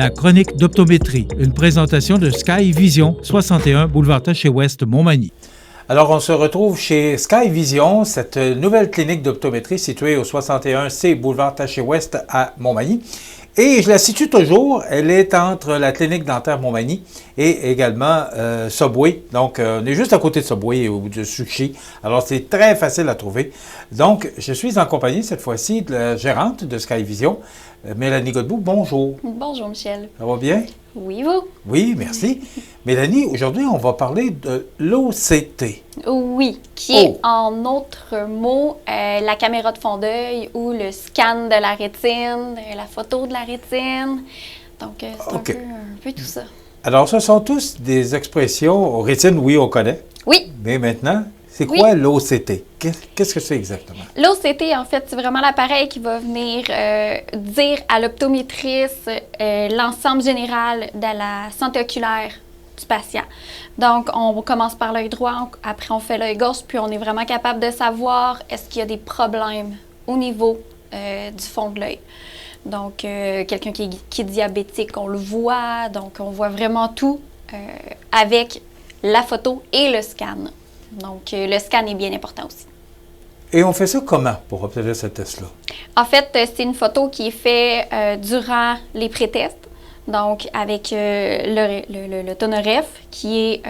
la chronique d'optométrie, une présentation de Sky Vision, 61 boulevard Taché-Ouest, Montmagny. Alors, on se retrouve chez Sky Vision, cette nouvelle clinique d'optométrie située au 61C boulevard Taché-Ouest à Montmagny. Et je la situe toujours, elle est entre la clinique dentaire Montmagny et également Subway. Donc, on est juste à côté de Subway ou de Sushi. Alors, c'est très facile à trouver. Donc, je suis en compagnie cette fois-ci de la gérante de Sky Vision, Mélanie Godbout. Bonjour. Bonjour, Michel. Ça va bien? Oui, vous? Oui, merci. Mélanie, aujourd'hui, on va parler de l'OCT. Oui, qui est en autres mots la caméra de fond d'œil ou le scan de la rétine, la photo de la rétine. Donc, c'est un peu tout ça. Alors, ce sont tous des expressions. Rétine, oui, on connaît. Oui. Mais maintenant, c'est quoi l'OCT? Qu'est-ce que c'est exactement? L'OCT, en fait, c'est vraiment l'appareil qui va venir dire à l'optométriste l'ensemble général de la santé oculaire du patient. Donc, on commence par l'œil droit, après on fait l'œil gauche, puis on est vraiment capable de savoir est-ce qu'il y a des problèmes au niveau du fond de l'œil. Donc, quelqu'un qui est diabétique, on le voit. Donc, on voit vraiment tout avec la photo et le scan. Donc, le scan est bien important aussi. Et on fait ça comment pour obtenir ce test-là? En fait, c'est une photo qui est faite durant les pré-tests. Donc, avec le Tonoref, qui est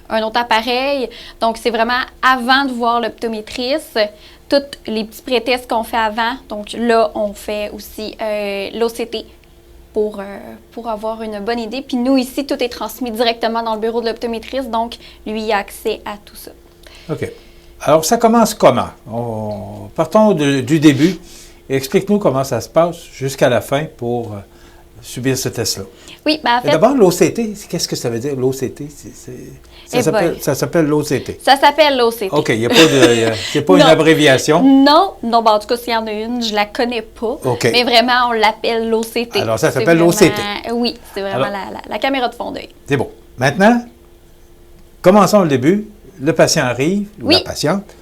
un autre appareil. Donc, c'est vraiment avant de voir l'optométriste, tous les petits pré-tests qu'on fait avant. Donc, là, on fait aussi l'OCT pour avoir une bonne idée. Puis nous, ici, tout est transmis directement dans le bureau de l'optométriste. Donc, lui, il a accès à tout ça. OK. Alors, ça commence comment? Partons du début. Explique-nous comment ça se passe jusqu'à la fin pour subir ce test-là. Oui, bien en fait... D'abord, l'OCT, qu'est-ce que ça veut dire, l'OCT? Ça s'appelle l'OCT. Ça s'appelle l'OCT. OK, il n'y a pas une abréviation? Non, en tout cas, s'il y en a une, je ne la connais pas. OK. Mais vraiment, on l'appelle l'OCT. Alors, ça s'appelle l'OCT. Oui, c'est vraiment la caméra de fond d'œil. C'est bon. Maintenant, commençons le début. Le patient arrive, ou la patiente.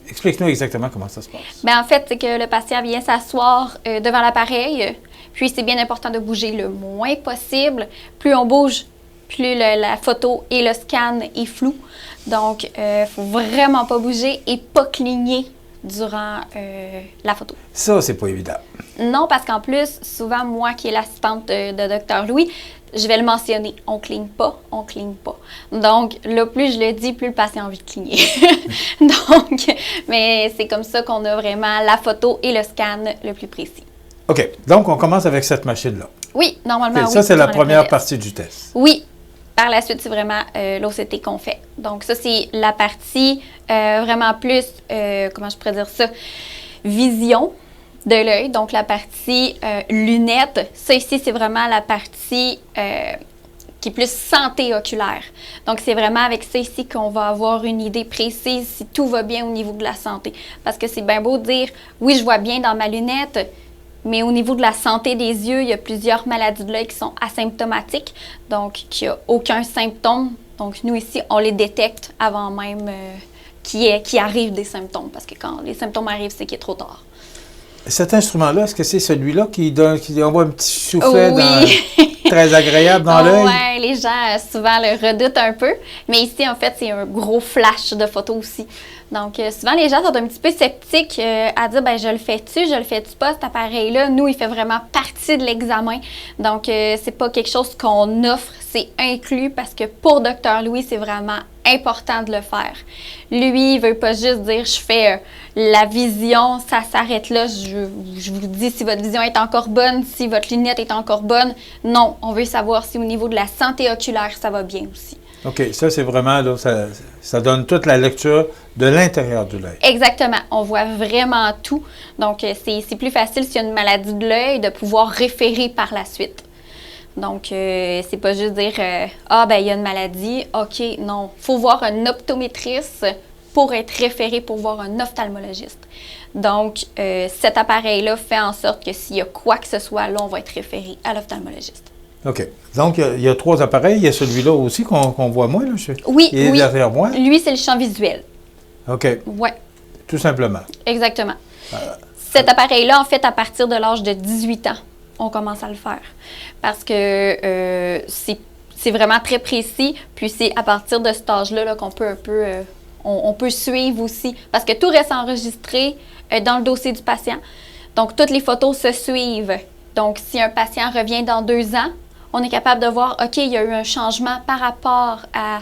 Explique-nous exactement comment ça se passe. Bien, en fait, c'est que le patient vient s'asseoir devant l'appareil. Puis, c'est bien important de bouger le moins possible. Plus on bouge, plus la photo et le scan est flou. Donc, il ne faut vraiment pas bouger et pas cligner durant la photo. Ça, c'est pas évident. Non, parce qu'en plus, souvent, moi qui est l'assistante de Dr. Louis, je vais le mentionner. On cligne pas, on cligne pas. Donc, là, plus je le dis, plus le patient a envie de cligner. Donc, mais c'est comme ça qu'on a vraiment la photo et le scan le plus précis. OK. Donc, on commence avec cette machine-là. Oui, normalement, oui. Ça, c'est la première partie du test. Oui. Par la suite, c'est vraiment l'OCT qu'on fait. Donc, ça, c'est la partie vraiment plus, comment je pourrais dire ça, vision de l'œil. Donc, la partie lunettes. Ça, ici, c'est vraiment la partie qui est plus santé oculaire. Donc, c'est vraiment avec ça ici qu'on va avoir une idée précise si tout va bien au niveau de la santé. Parce que c'est bien beau de dire, oui, je vois bien dans ma lunette, mais au niveau de la santé des yeux, il y a plusieurs maladies de l'œil qui sont asymptomatiques, donc qui n'ont aucun symptôme. Donc, nous, ici, on les détecte avant même qu'il arrive des symptômes, parce que quand les symptômes arrivent, c'est qu'il est trop tard. Cet instrument-là, est-ce que c'est celui-là qui envoie un petit soufflet très agréable dans l'œil? Oui, les gens souvent le redoutent un peu, mais ici, en fait, c'est un gros flash de photos aussi. Donc, souvent, les gens sont un petit peu sceptiques à dire, ben je le fais-tu pas, cet appareil-là? Nous, il fait vraiment partie de l'examen. Donc, c'est pas quelque chose qu'on offre, c'est inclus parce que pour Dr. Louis, c'est vraiment important de le faire. Lui, il veut pas juste dire, je fais la vision, ça s'arrête là. Je vous dis si votre vision est encore bonne, si votre lunette est encore bonne. Non, on veut savoir si au niveau de la santé oculaire, ça va bien aussi. OK, ça, c'est vraiment, là, ça donne toute la lecture de l'intérieur de l'œil. Exactement. On voit vraiment tout. Donc, c'est plus facile s'il y a une maladie de l'œil de pouvoir référer par la suite. Donc, c'est pas juste dire ben il y a une maladie. OK, non. Il faut voir un optométriste pour être référé pour voir un ophtalmologiste. Donc, cet appareil-là fait en sorte que s'il y a quoi que ce soit, là, on va être référé à l'ophtalmologiste. OK. Donc, il y a 3 appareils. Il y a celui-là aussi qu'on voit moins, là. Oui, il est derrière moi. Lui, c'est le champ visuel. OK. Oui. Tout simplement. Exactement. Cet appareil-là, en fait, à partir de l'âge de 18 ans, on commence à le faire. Parce que c'est vraiment très précis. Puis c'est à partir de cet âge-là là, qu'on peut un peu... on peut suivre aussi. Parce que tout reste enregistré dans le dossier du patient. Donc, toutes les photos se suivent. Donc, si un patient revient dans 2 ans, on est capable de voir, OK, il y a eu un changement par rapport à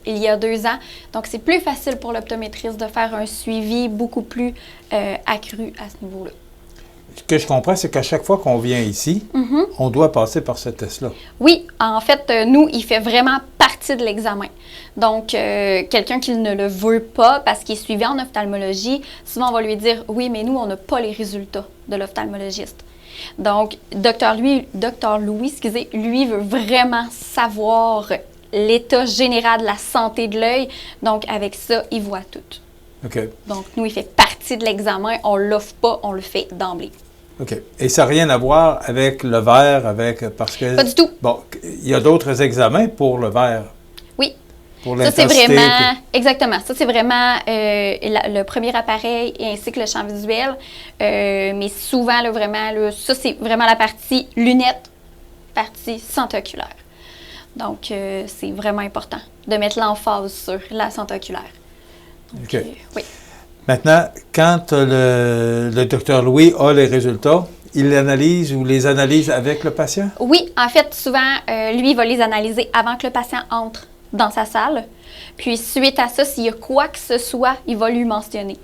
il y a 2 ans. Donc, c'est plus facile pour l'optométriste de faire un suivi beaucoup plus accru à ce niveau-là. Ce que je comprends, c'est qu'à chaque fois qu'on vient ici, on doit passer par ce test-là. Oui, en fait, nous, il fait vraiment partie de l'examen. Donc, quelqu'un qui ne le veut pas parce qu'il est suivi en ophtalmologie, souvent on va lui dire, oui, mais nous, on n'a pas les résultats de l'ophtalmologiste. Donc, Dr. Louis, lui veut vraiment savoir l'état général de la santé de l'œil. Donc, avec ça, il voit tout. OK. Donc, nous, il fait partie de l'examen. On ne l'offre pas, on le fait d'emblée. OK. Et ça n'a rien à voir avec le verre, parce que... Pas du tout. Bon, il y a d'autres examens pour le verre. Oui. Pour ça, c'est l'intensité. vraiment... Exactement. Ça, c'est vraiment le premier appareil ainsi que le champ visuel. Mais souvent, là, vraiment, là, ça, c'est vraiment la partie lunettes, partie santé oculaire. Donc, c'est vraiment important de mettre l'emphase sur la santé oculaire. Donc, OK. Oui. Maintenant, quand le Dr. Louis a les résultats, il l'analyse ou les analyse avec le patient? Oui, en fait, souvent, lui, il va les analyser avant que le patient entre dans sa salle. Puis, suite à ça, s'il y a quoi que ce soit, il va lui mentionner.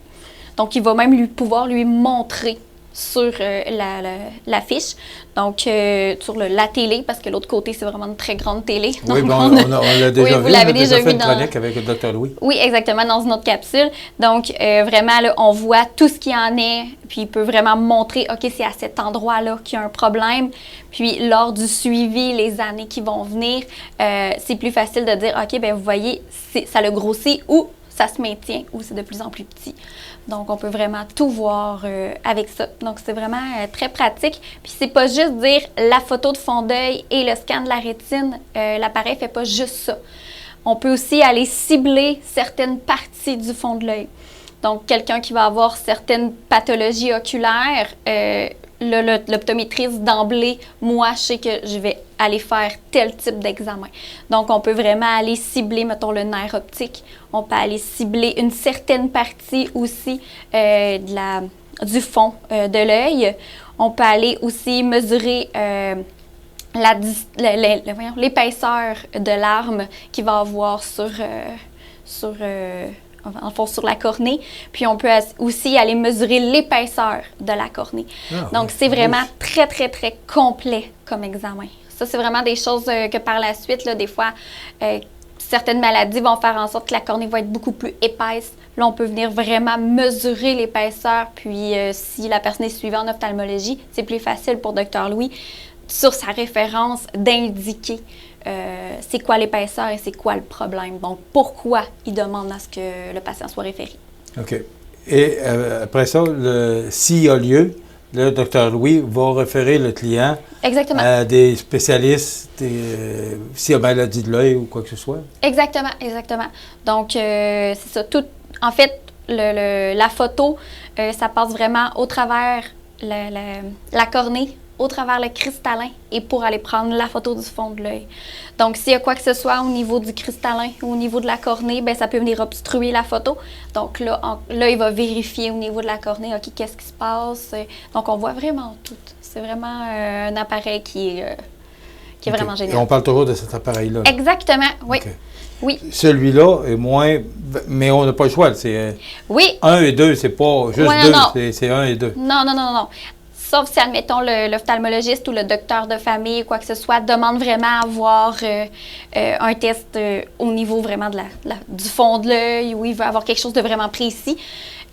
Donc, il va même pouvoir lui montrer sur la fiche, donc sur la télé, parce que l'autre côté, c'est vraiment une très grande télé. Oui, donc, bon, on l'a déjà vu, vous l'avez déjà vu fait une chronique avec le Dr. Louis. Oui, exactement, dans une autre capsule. Donc, vraiment, là, on voit tout ce qu'il y en est, puis il peut vraiment montrer, OK, c'est à cet endroit-là qu'il y a un problème. Puis, lors du suivi, les années qui vont venir, c'est plus facile de dire, OK, bien, vous voyez, ça le grossit ou ça se maintient ou c'est de plus en plus petit. Donc, on peut vraiment tout voir avec ça. Donc, c'est vraiment très pratique. Puis, c'est pas juste dire la photo de fond d'œil et le scan de la rétine. L'appareil fait pas juste ça. On peut aussi aller cibler certaines parties du fond de l'œil. Donc, quelqu'un qui va avoir certaines pathologies oculaires, l'optométriste d'emblée, moi, je sais que je vais aller faire tel type d'examen. Donc, on peut vraiment aller cibler, mettons, le nerf optique. On peut aller cibler une certaine partie aussi du fond de l'œil. On peut aller aussi mesurer l'épaisseur de l'arme qu'il va avoir sur la cornée. Puis, on peut aussi aller mesurer l'épaisseur de la cornée. Donc, c'est vraiment très, très, très complet comme examen. Ça, c'est vraiment des choses que par la suite, là, des fois, certaines maladies vont faire en sorte que la cornée va être beaucoup plus épaisse. Là, on peut venir vraiment mesurer l'épaisseur. Puis, si la personne est suivie en ophtalmologie, c'est plus facile pour Dr. Louis, sur sa référence, d'indiquer c'est quoi l'épaisseur et c'est quoi le problème. Donc, pourquoi il demande à ce que le patient soit référé. OK. Et après ça, s'il y a lieu, le Dr. Louis va référer le client à des spécialistes s'il y a maladie de l'œil ou quoi que ce soit. Exactement, exactement. Donc, c'est ça. En fait, la photo, ça passe vraiment au travers la cornée, au travers le cristallin et pour aller prendre la photo du fond de l'œil. Donc, s'il y a quoi que ce soit au niveau du cristallin ou au niveau de la cornée, bien, ça peut venir obstruer la photo. Donc, là, il va vérifier au niveau de la cornée, OK, qu'est-ce qui se passe? Donc, on voit vraiment tout. C'est vraiment un appareil qui est vraiment génial. Et on parle toujours de cet appareil-là. Exactement, oui. Okay. Oui. Celui-là est moins... Mais on n'a pas le choix. C'est 1 et 2, c'est pas juste 2, c'est 1 et 2. Non. Sauf si, admettons, l'ophtalmologiste ou le docteur de famille ou quoi que ce soit demande vraiment à avoir un test au niveau vraiment du fond de l'œil où il veut avoir quelque chose de vraiment précis.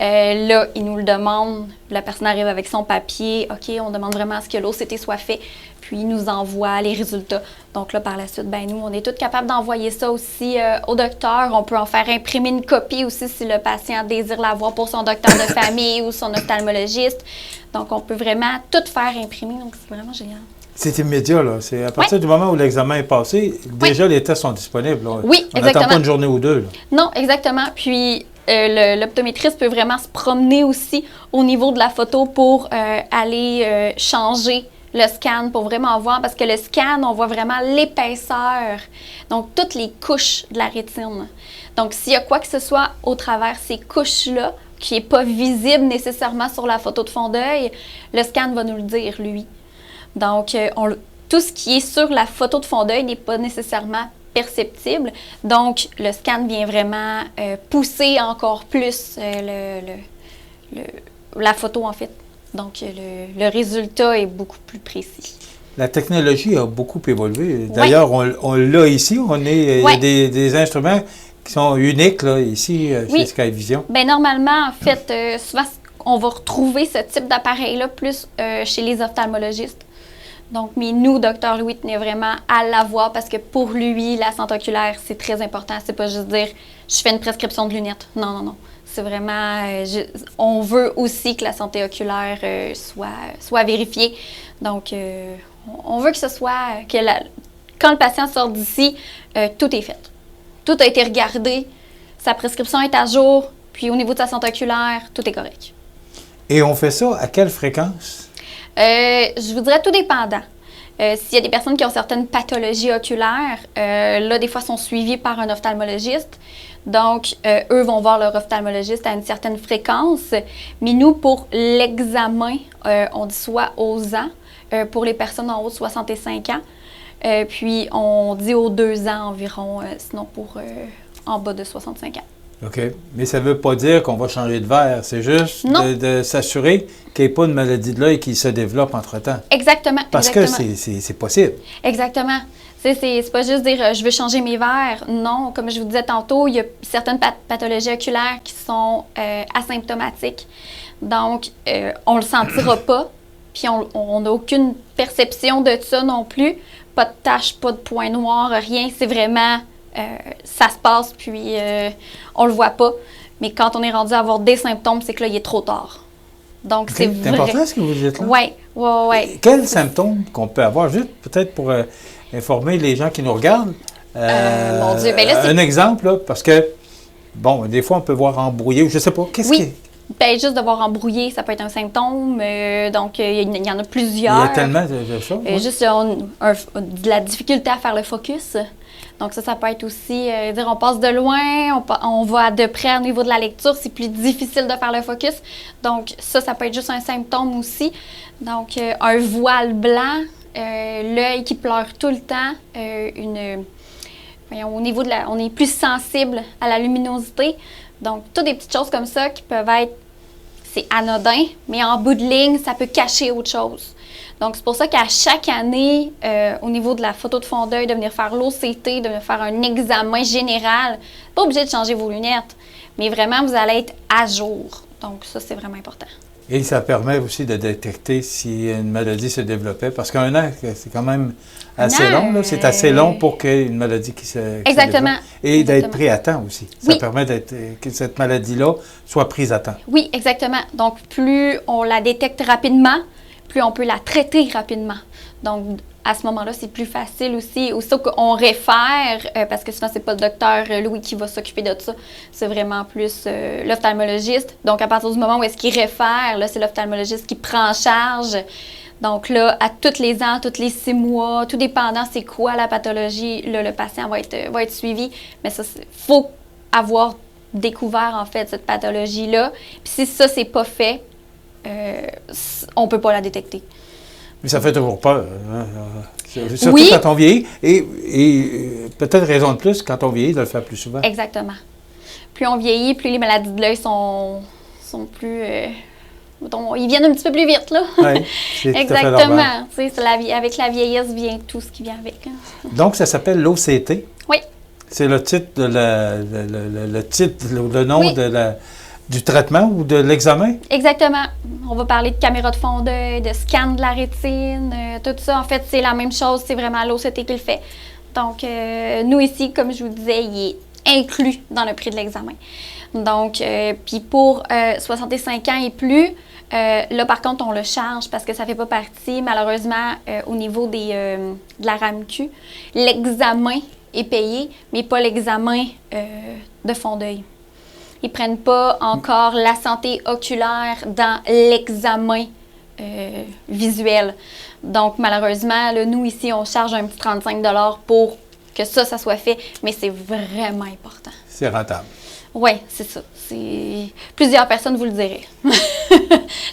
Là, il nous le demande. La personne arrive avec son papier. OK, on demande vraiment à ce que l'OCT soit fait. Puis, il nous envoie les résultats. Donc là, par la suite, ben nous, on est tous capables d'envoyer ça aussi au docteur. On peut en faire imprimer une copie aussi si le patient désire l'avoir pour son docteur de famille ou son ophtalmologiste. Donc, on peut vraiment tout faire imprimer. Donc, c'est vraiment génial. C'est immédiat, là. C'est à partir du moment où l'examen est passé, déjà les tests sont disponibles. Là. Oui, exactement. On n'attend pas une journée ou deux. Là. Non, exactement. Puis, l'optométriste peut vraiment se promener aussi au niveau de la photo pour aller changer le scan pour vraiment voir, parce que le scan, on voit vraiment l'épaisseur, donc toutes les couches de la rétine. Donc, s'il y a quoi que ce soit au travers ces couches-là, qui n'est pas visible nécessairement sur la photo de fond d'œil, le scan va nous le dire, lui. Donc, tout ce qui est sur la photo de fond d'œil n'est pas nécessairement perceptible. Donc, le scan vient vraiment pousser encore plus la photo, en fait. Donc, le résultat est beaucoup plus précis. La technologie a beaucoup évolué. D'ailleurs, on l'a ici. Il y a des instruments qui sont uniques là, ici chez SkyVision. Bien, normalement, en fait, souvent, on va retrouver ce type d'appareil-là plus chez les ophtalmologistes. Donc, mais nous, Dr. Louis tenait vraiment à l'avoir parce que pour lui, la santé oculaire, c'est très important. C'est pas juste dire « je fais une prescription de lunettes ». Non, non, non. C'est vraiment... on veut aussi que la santé oculaire soit vérifiée. Donc, on veut que ce soit... quand le patient sort d'ici, tout est fait. Tout a été regardé, sa prescription est à jour, puis au niveau de sa santé oculaire, tout est correct. Et on fait ça à quelle fréquence? Je vous dirais tout dépendant. S'il y a des personnes qui ont certaines pathologies oculaires, là, des fois, sont suivies par un ophtalmologiste. Donc, eux vont voir leur ophtalmologiste à une certaine fréquence. Mais nous, pour l'examen, on dit soit aux ans, pour les personnes en haut de 65 ans. Puis, on dit aux 2 ans environ, sinon pour en bas de 65 ans. OK. Mais ça ne veut pas dire qu'on va changer de verre. C'est juste de s'assurer qu'il n'y ait pas de maladie de l'œil qui se développe entre-temps. Exactement. Parce que c'est possible. Exactement. C'est pas juste dire je veux changer mes verres. Non, comme je vous disais tantôt, il y a certaines pathologies oculaires qui sont asymptomatiques. Donc, on ne le sentira pas. Puis, on n'a aucune perception de ça non plus. Pas de taches, pas de points noirs, rien. C'est vraiment... ça se passe, puis on le voit pas. Mais quand on est rendu à avoir des symptômes, c'est que là, il est trop tard. Donc, c'est vrai. C'est important ce que vous dites là? Oui. Quels symptômes qu'on peut avoir, juste peut-être pour informer les gens qui nous regardent? Mon Dieu, bien là, un exemple, là, parce que, bon, des fois, on peut voir embrouillé, je ne sais pas. Qu'est-ce qui... Bien, juste de voir embrouillé, ça peut être un symptôme. Donc, il y en a plusieurs. Il y a tellement de choses. Juste de la difficulté à faire le focus. Donc, ça peut être aussi, dire on passe de loin, on va de près au niveau de la lecture, c'est plus difficile de faire le focus. Donc, ça peut être juste un symptôme aussi. Donc, un voile blanc, l'œil qui pleure tout le temps, au niveau de on est plus sensible à la luminosité. Donc, toutes des petites choses comme ça qui peuvent être, c'est anodin, mais en bout de ligne, ça peut cacher autre chose. Donc, c'est pour ça qu'à chaque année, au niveau de la photo de fond d'œil, de venir faire l'OCT, de venir faire un examen général, pas obligé de changer vos lunettes, mais vraiment, vous allez être à jour. Donc, ça, c'est vraiment important. Et ça permet aussi de détecter si une maladie se développait, parce qu'un an, c'est quand même assez long. Là. C'est assez long pour qu'il y ait une maladie qui se développe. Et d'être pris à temps aussi. Ça permet que cette maladie-là soit prise à temps. Oui, exactement. Donc, plus on la détecte rapidement, plus on peut la traiter rapidement. Donc, à ce moment-là, c'est plus facile aussi. Aussitôt qu'on réfère, parce que sinon, c'est pas le docteur Louis qui va s'occuper de ça, c'est vraiment plus l'ophtalmologiste. Donc, à partir du moment où est-ce qu'il réfère, là, c'est l'ophtalmologiste qui prend en charge. Donc là, à tous les ans, tous les 6 mois, tout dépendant c'est quoi la pathologie, là, le patient va être suivi. Mais ça, il faut avoir découvert, en fait, cette pathologie-là. Puis si ça, c'est pas fait, on ne peut pas la détecter. Mais ça fait toujours peur. Hein? Surtout quand on vieillit. Et peut-être raison de plus, quand on vieillit, de le faire plus souvent. Exactement. Plus on vieillit, plus les maladies de l'œil sont plus... ils viennent un petit peu plus vite, là. Oui, c'est exactement. Avec la vieillesse vient tout ce qui vient avec. Hein. Donc, ça s'appelle l'OCT. Oui. C'est le titre, le nom du traitement ou de l'examen? Exactement. On va parler de caméra de fond d'œil, de scan de la rétine, tout ça. En fait, c'est la même chose. C'est vraiment l'OCT qui le fait. Donc, nous ici, comme je vous disais, il est inclus dans le prix de l'examen. Donc, puis pour 65 ans et plus, là, par contre, on le charge parce que ça ne fait pas partie, malheureusement, au niveau de la RAMQ. L'examen est payé, mais pas l'examen de fond d'œil. Ils ne prennent pas encore la santé oculaire dans l'examen visuel. Donc, malheureusement, là, nous, ici, on charge un petit 35 $ pour que ça soit fait, mais c'est vraiment important. C'est rentable. Oui, c'est ça. Plusieurs personnes vous le diraient.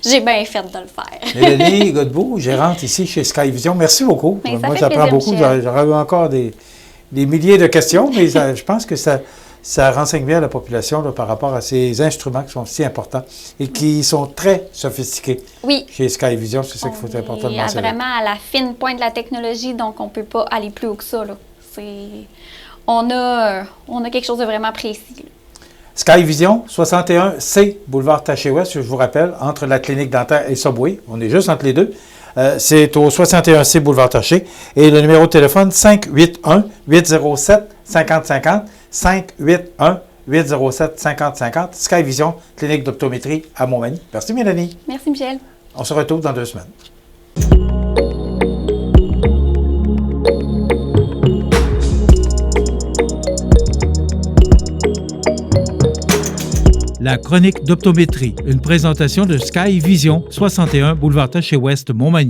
J'ai bien fait de le faire. Mélanie Godbout, gérante ici chez Skyvision, merci beaucoup. Mais ça moi, fait ça prend plaisir, beaucoup. Michel. J'aurais eu encore des milliers de questions, mais je pense que ça renseigne bien la population là, par rapport à ces instruments qui sont si importants et qui sont très sophistiqués. Oui. Chez Skyvision, c'est ça qu'il faut important de mentionner. Vraiment à la fine pointe de la technologie, donc on ne peut pas aller plus haut que ça. Là. On a quelque chose de vraiment précis. Là. Skyvision, 61C, boulevard Taché-Ouest, je vous rappelle, entre la clinique dentaire et Subway. On est juste entre les deux. C'est au 61C, boulevard Taché. Et le numéro de téléphone, 581-807-5050. 581-807-5050. Skyvision, clinique d'optométrie à Montmagny. Merci, Mélanie. Merci, Michel. On se retrouve dans 2 semaines. La chronique d'optométrie, une présentation de Skyvision, 61 boulevard Taché-Ouest, Montmagny.